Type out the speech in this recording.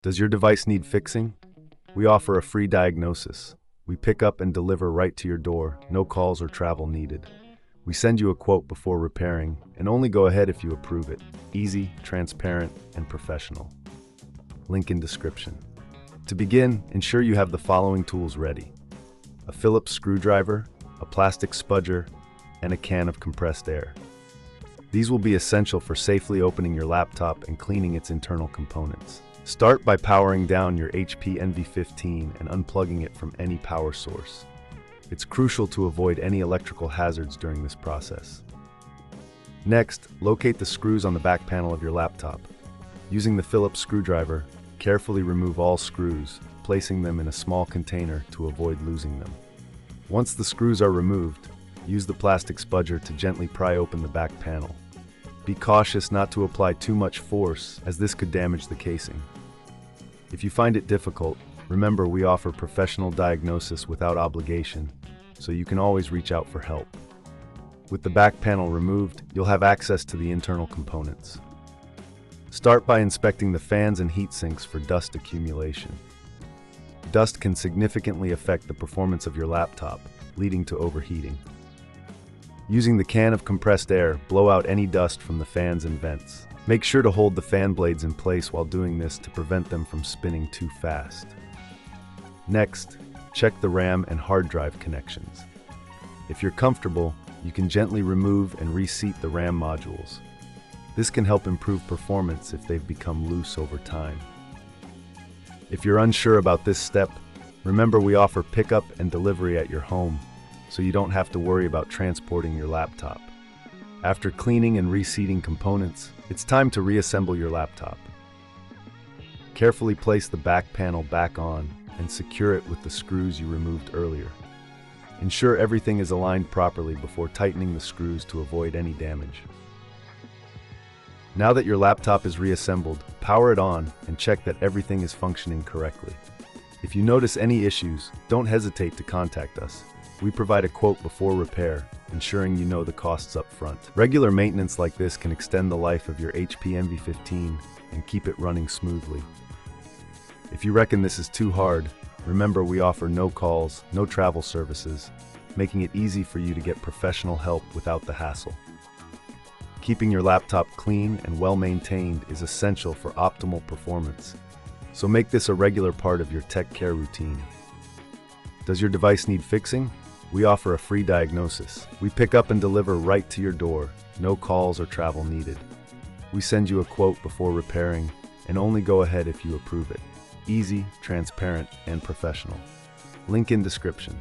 Does your device need fixing? We offer a free diagnosis. We pick up and deliver right to your door, no calls or travel needed. We send you a quote before repairing, and only go ahead if you approve it. Easy, transparent, and professional. Link in description. To begin, ensure you have the following tools ready: a Phillips screwdriver, a plastic spudger, and a can of compressed air. These will be essential for safely opening your laptop and cleaning its internal components. Start by powering down your HP Envy 15 and unplugging it from any power source. It's crucial to avoid any electrical hazards during this process. Next, locate the screws on the back panel of your laptop. Using the Phillips screwdriver, carefully remove all screws, placing them in a small container to avoid losing them. Once the screws are removed, use the plastic spudger to gently pry open the back panel. Be cautious not to apply too much force, as this could damage the casing. If you find it difficult, remember we offer professional diagnosis without obligation, so you can always reach out for help. With the back panel removed, you'll have access to the internal components. Start by inspecting the fans and heat sinks for dust accumulation. Dust can significantly affect the performance of your laptop, leading to overheating. Using the can of compressed air, blow out any dust from the fans and vents. Make sure to hold the fan blades in place while doing this to prevent them from spinning too fast. Next, check the RAM and hard drive connections. If you're comfortable, you can gently remove and reseat the RAM modules. This can help improve performance if they've become loose over time. If you're unsure about this step, remember we offer pickup and delivery at your home, so you don't have to worry about transporting your laptop. After cleaning and reseating components, it's time to reassemble your laptop. Carefully place the back panel back on and secure it with the screws you removed earlier. Ensure everything is aligned properly before tightening the screws to avoid any damage. Now that your laptop is reassembled, power it on and check that everything is functioning correctly. If you notice any issues, don't hesitate to contact us. We provide a quote before repair, ensuring you know the costs up front. Regular maintenance like this can extend the life of your HP Envy 15 and keep it running smoothly. If you reckon this is too hard, remember we offer no calls, no travel services, making it easy for you to get professional help without the hassle. Keeping your laptop clean and well-maintained is essential for optimal performance, so make this a regular part of your tech care routine. Does your device need fixing? We offer a free diagnosis. We pick up and deliver right to your door, no calls or travel needed. We send you a quote before repairing, and only go ahead if you approve it. Easy, transparent, and professional. Link in description.